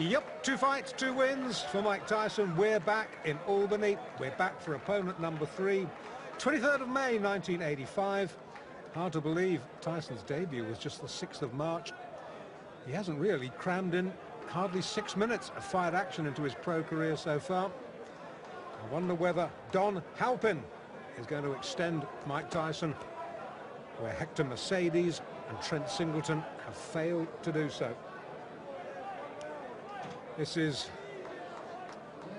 Yep, 2 fights, 2 wins for Mike Tyson. We're back in Albany. We're back for opponent number 3. 23rd of May, 1985. Hard to believe Tyson's debut was just the 6th of March. He hasn't really crammed in hardly 6 minutes of fight action into his pro career so far. I wonder whether Don Halpin is going to extend Mike Tyson where Hector Mercedes and Trent Singleton have failed to do so. This is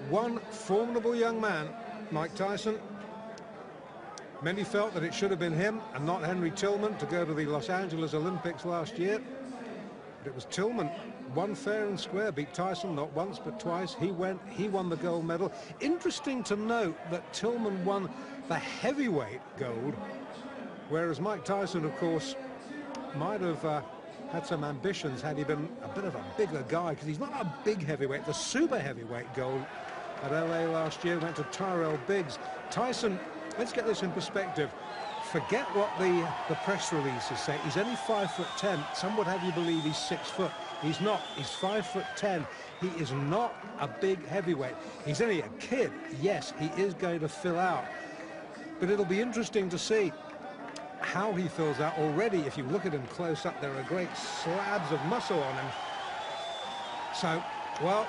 one formidable young man, Mike Tyson. Many felt that it should have been him and not Henry Tillman to go to the Los Angeles Olympics last year. But it was Tillman, won fair and square, beat Tyson not once but twice. He won the gold medal. Interesting to note that Tillman won the heavyweight gold, whereas Mike Tyson, of course, might have had some ambitions had he been a bit of a bigger guy, because he's not a big heavyweight. The super heavyweight gold at LA last year went to Tyrell Biggs. Tyson, let's get this in perspective. Forget what the press releases say. He's only 5'10". Some would have you believe he's 6 foot. He's not. He's 5'10". He is not a big heavyweight. He's only a kid. Yes, he is going to fill out. But it'll be interesting to see how he fills out. Already, if you look at him close up, there are great slabs of muscle on him. So, well,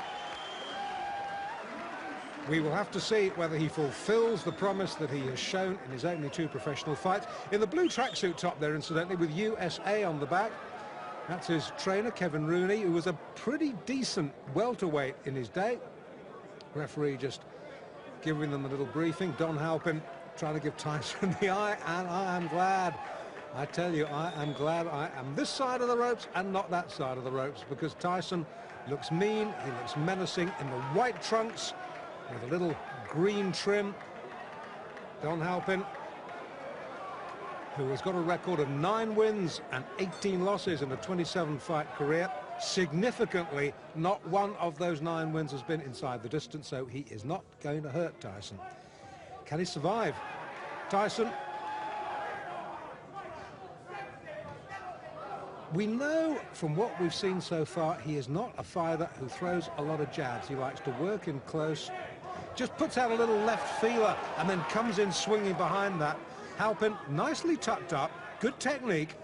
we will have to see whether he fulfills the promise that he has shown in his only 2 professional fights. In the blue tracksuit top there, incidentally, with USA on the back, that's his trainer, Kevin Rooney, who was a pretty decent welterweight in his day. Referee just giving them a little briefing. Don Halpin trying to give Tyson the eye, and I am glad. I tell you, I am glad I am this side of the ropes and not that side of the ropes, because Tyson looks mean, he looks menacing in the white trunks with a little green trim. Don Halpin, who has got a record of 9 wins and 18 losses in a 27-fight career. Significantly, not one of those 9 wins has been inside the distance, so he is not going to hurt Tyson. Can he survive? Tyson, we know from what we've seen so far, he is not a fighter who throws a lot of jabs. He likes to work in close, just puts out a little left feeler and then comes in swinging behind that. Halpin, nicely tucked up, good technique.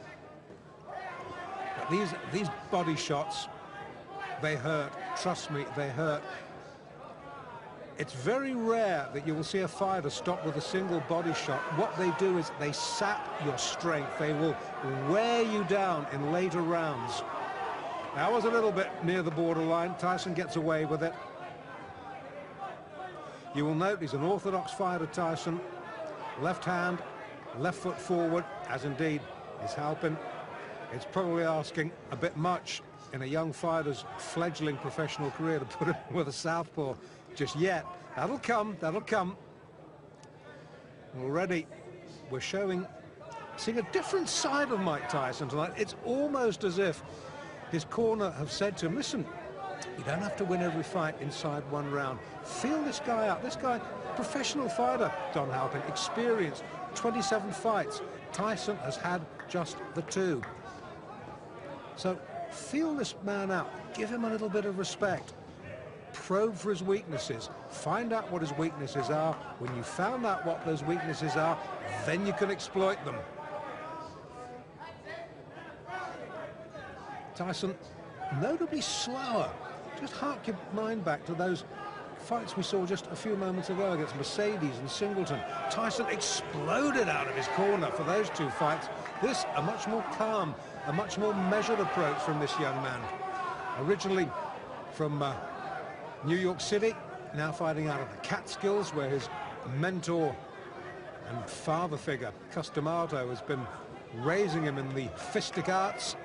But these body shots, they hurt. Trust me, they hurt. It's very rare that you will see a fighter stop with a single body shot. What they do is they sap your strength. They will wear you down in later rounds. That was a little bit near the borderline. Tyson gets away with it. You will note he's an orthodox fighter, Tyson. Left hand, left foot forward, as indeed is Halpin. It's probably asking a bit much in a young fighter's fledgling professional career to put him with a southpaw just yet. That'll come, that'll come. Already we're seeing a different side of Mike Tyson tonight. It's almost as if his corner have said to him, listen, you don't have to win every fight inside 1 round. Feel this guy out. This guy, professional fighter, Don Halpin, experienced 27 fights. Tyson has had just the 2. So feel this man out. Give him a little bit of respect. Probe for his weaknesses. Find out what his weaknesses are. When you found out what those weaknesses are, then you can exploit them. Tyson, notably slower. Just hark your mind back to those fights we saw just a few moments ago against Mercedes and Singleton. Tyson exploded out of his corner for those 2 fights. This, a much more calm, a much more measured approach from this young man. Originally from New York City, now fighting out of the Catskills, where his mentor and father figure, Customato, has been raising him in the fistic arts.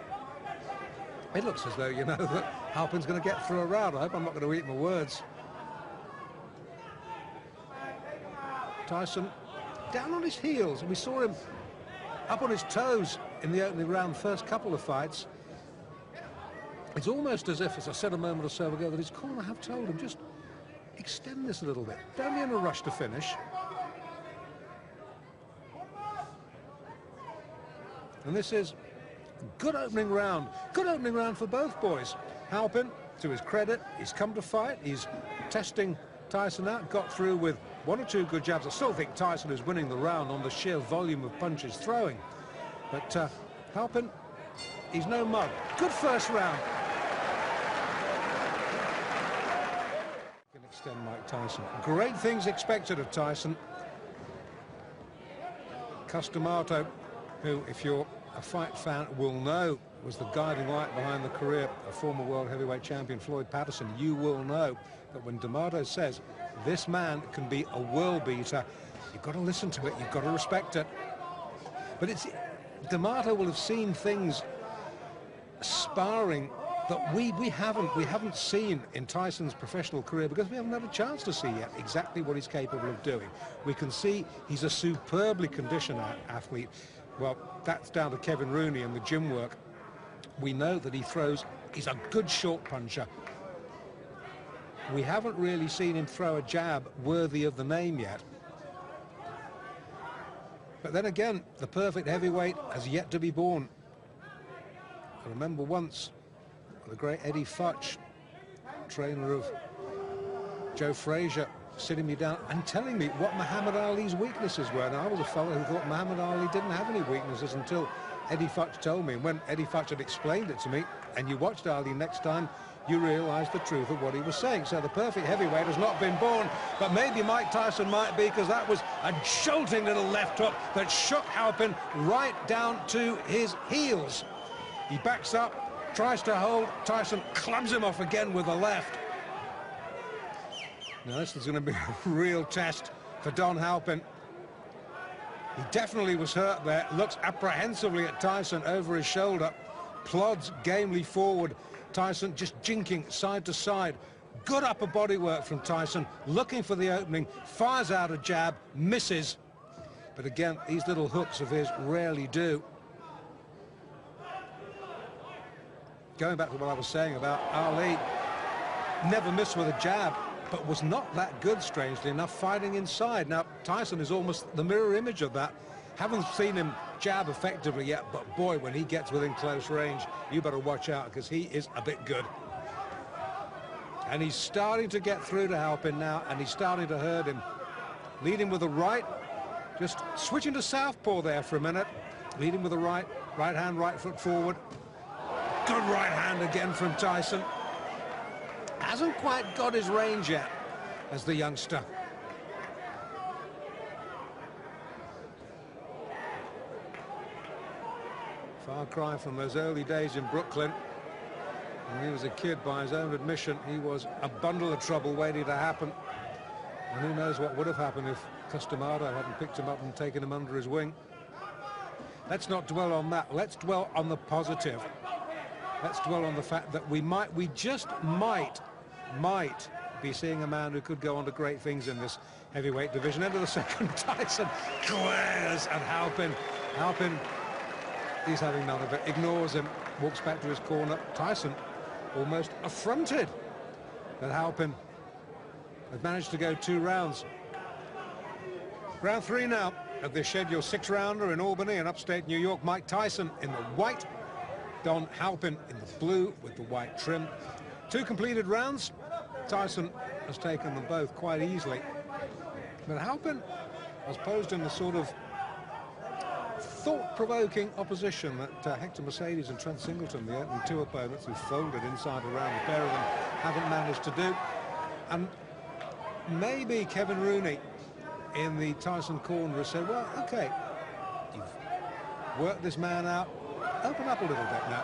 It looks as though, you know, that Halpin's going to get through a round. I hope I'm not going to eat my words. Tyson down on his heels, and we saw him up on his toes in the opening round, first couple of fights. It's almost as if, as I said a moment or so ago, that his corner have told him, just extend this a little bit. Don't be in a rush to finish. And this is good opening round. Good opening round for both boys. Halpin to his credit, he's come to fight. He's testing Tyson out, got through with 1 or 2 good jabs. I still think Tyson is winning the round on the sheer volume of punches throwing. But Halpin, he's no mug. Good first round. Can extend Mike Tyson. Great things expected of Tyson. Customato, who, if you're a fight fan, will know was the guiding light behind the career of former world heavyweight champion Floyd Patterson. You will know that when D'Amato says this man can be a world beater, you've got to listen to it, you've got to respect it. But it's D'Amato will have seen things sparring that we haven't seen in Tyson's professional career, because we haven't had a chance to see yet exactly what he's capable of doing. We can see he's a superbly conditioned athlete. Well, that's down to Kevin Rooney and the gym work. We know that he's a good short puncher. We haven't really seen him throw a jab worthy of the name yet. But then again, the perfect heavyweight has yet to be born. I remember once the great Eddie Futch, trainer of Joe Frazier, sitting me down and telling me what Muhammad Ali's weaknesses were. And I was a fellow who thought Muhammad Ali didn't have any weaknesses until Eddie Futch told me. And when Eddie Futch had explained it to me, and you watched Ali next time, you realised the truth of what he was saying. So the perfect heavyweight has not been born, but maybe Mike Tyson might be, because that was a jolting little left hook that shook Halpin right down to his heels. He backs up, tries to hold. Tyson clubs him off again with the left. Now this is going to be a real test for Don Halpin. He definitely was hurt there. Looks apprehensively at Tyson over his shoulder. Plods gamely forward. Tyson just jinking side to side. Good upper body work from Tyson. Looking for the opening. Fires out a jab. Misses. But again, these little hooks of his rarely do. Going back to what I was saying about Ali, never missed with a jab, but was not that good, strangely enough, fighting inside. Now, Tyson is almost the mirror image of that. Haven't seen him jab effectively yet, but boy, when he gets within close range, you better watch out, because he is a bit good. And he's starting to get through to Halpin now, and he's starting to hurt him. Leading with the right, just switching to southpaw there for a minute. Leading with the right hand, right foot forward. Good right hand again from Tyson. Hasn't quite got his range yet as the youngster. Far cry from those early days in Brooklyn. When he was a kid, by his own admission, he was a bundle of trouble waiting to happen. And who knows what would have happened if Customato hadn't picked him up and taken him under his wing. Let's not dwell on that. Let's dwell on the positive. Let's dwell on the fact that we just might be seeing a man who could go on to great things in this heavyweight division. End of the second. Tyson glares at Halpin. Halpin, he's having none of it. Ignores him. Walks back to his corner. Tyson almost affronted that Halpin had managed to go 2 rounds. Round 3 now of this scheduled 6-rounder in Albany in upstate New York. Mike Tyson in the white. Don Halpin in the blue with the white trim. 2 completed rounds. Tyson has taken them both quite easily. But Halpin has posed in the sort of thought-provoking opposition that Hector Mercedes and Trent Singleton, the opening 2 opponents who folded inside around, the pair of them haven't managed to do. And maybe Kevin Rooney in the Tyson corner has said, well, okay, you've worked this man out. Open up a little bit now.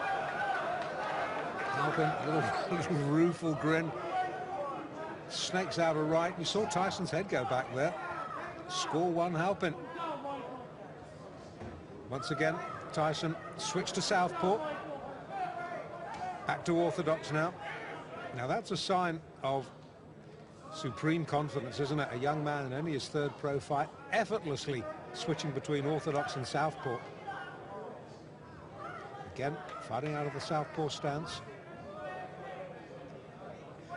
Halpin, a little rueful grin. Snakes out a right. You saw Tyson's head go back there. Score 1, Halpin. Once again, Tyson switched to southpaw. Back to orthodox now. Now that's a sign of supreme confidence, isn't it? A young man in only his 3rd pro fight, effortlessly switching between orthodox and southpaw. Again, fighting out of the southpaw stance.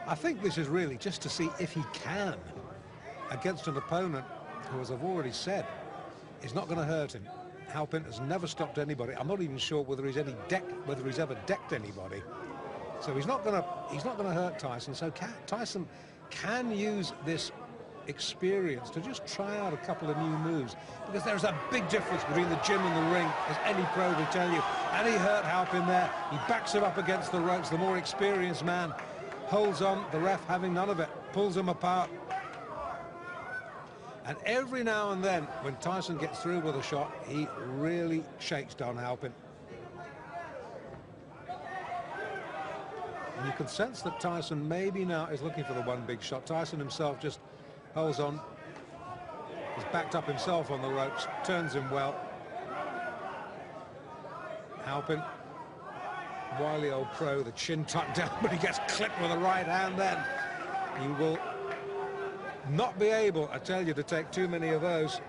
I think this is really just to see if he can, against an opponent who, as I've already said, is not going to hurt him. Halpin has never stopped anybody. I'm not even sure whether he's ever decked anybody. So he's not gonna hurt Tyson. So Tyson can use this experience to just try out a couple of new moves, because there's a big difference between the gym and the ring, as any pro will tell you. And he hurt Halpin there. He backs him up against the ropes. The more experienced man holds on, the ref having none of it, pulls him apart. And every now and then, when Tyson gets through with a shot, he really shakes Don Halpin. And you can sense that Tyson maybe now is looking for the one big shot. Tyson himself just holds on. He's backed up himself on the ropes, turns him well. Halpin, wily old pro, the chin tucked down, but he gets clipped with the right hand then. He will not be able, I tell you, to take too many of those.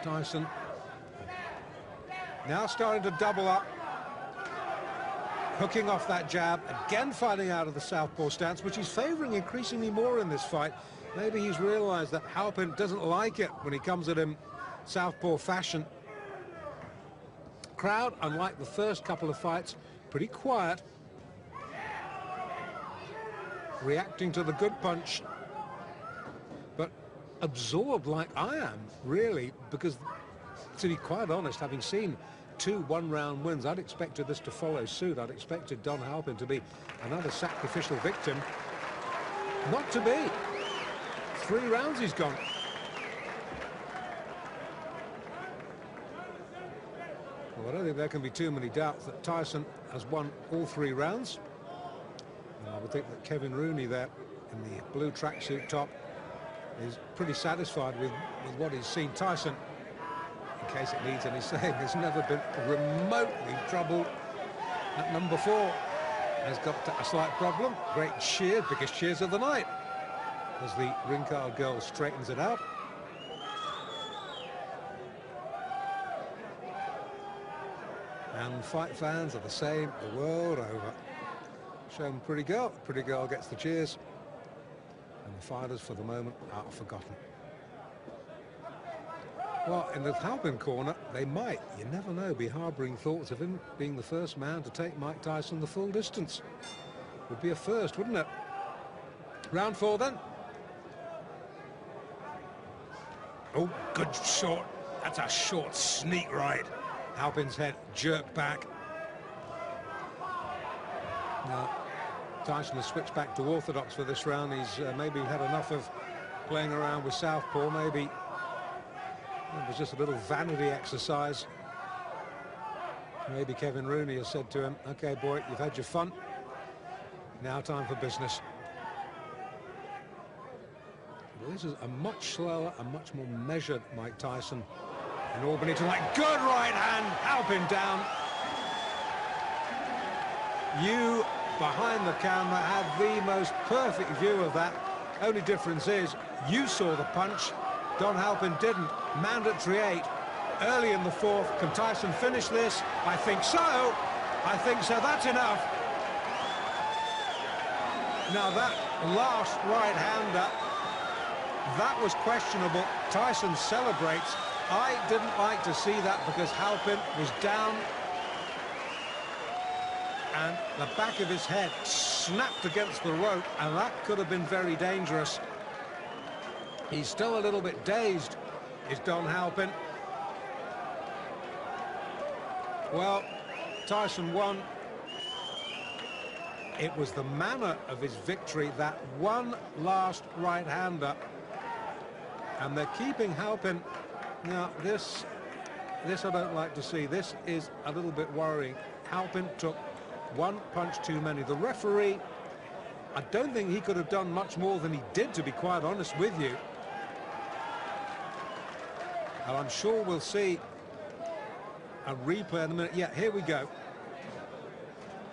Tyson now starting to double up, hooking off that jab, again fighting out of the southpaw stance, which he's favouring increasingly more in this fight. Maybe he's realised that Halpin doesn't like it when he comes at him southpaw fashion. Crowd, unlike the first couple of fights, pretty quiet, reacting to the good punch, but absorbed like I am, really, because, to be quite honest, having seen 2 one-round wins, I'd expected this to follow suit. I'd expected Don Halpin to be another sacrificial victim. Not to be. 3 rounds he's gone. Well, I don't think there can be too many doubts that Tyson has won all 3 rounds. And I would think that Kevin Rooney there in the blue tracksuit top is pretty satisfied with what he's seen. Tyson, in case it needs any saying, has never been remotely troubled at number 4. Has got a slight problem. Great cheers, biggest cheers of the night, as the ring card girl straightens it out. And fight fans are the same the world over. Show them pretty girl. Pretty girl gets the cheers. And the fighters, for the moment, are forgotten. Well, in the Halpin corner, they might, you never know, be harbouring thoughts of him being the first man to take Mike Tyson the full distance. Would be a first, wouldn't it? Round 4 then. Oh, good short. That's a short sneak right. Halpin's head jerked back. Now, Tyson has switched back to orthodox for this round. He's maybe had enough of playing around with southpaw. Maybe it was just a little vanity exercise. Maybe Kevin Rooney has said to him, "Okay, boy, you've had your fun. Now time for business." Well, this is a much slower and much more measured Mike Tyson in Albany tonight. Good right hand, Halpin down. You, behind the camera, had the most perfect view of that. Only difference is you saw the punch, Don Halpin didn't. Mandatory 8 early in the 4th. Can Tyson finish this? I think so. I think so. That's enough. Now that last right-hander, that was questionable. Tyson celebrates. I didn't like to see that because Halpin was down and the back of his head snapped against the rope, and that could have been very dangerous. He's still a little bit dazed, is Don Halpin. Well, Tyson won. It was the manner of his victory, that one last right-hander. And they're keeping Halpin. Now, this I don't like to see. This is a little bit worrying. Halpin took 1 punch too many. The referee, I don't think he could have done much more than he did, to be quite honest with you. And I'm sure we'll see a replay in a minute. Yeah, here we go.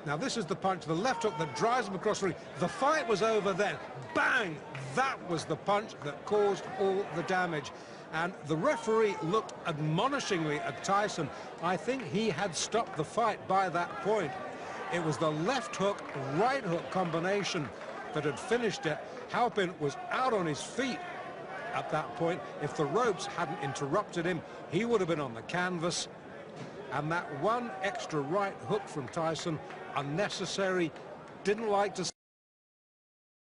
Now, this is the punch, the left hook that drives him across the ring. The fight was over then. Bang! That was the punch that caused all the damage. And the referee looked admonishingly at Tyson. I think he had stopped the fight by that point. It was the left hook, right hook combination that had finished it. Halpin was out on his feet at that point. If the ropes hadn't interrupted him, he would have been on the canvas. And that one extra right hook from Tyson, unnecessary, didn't like to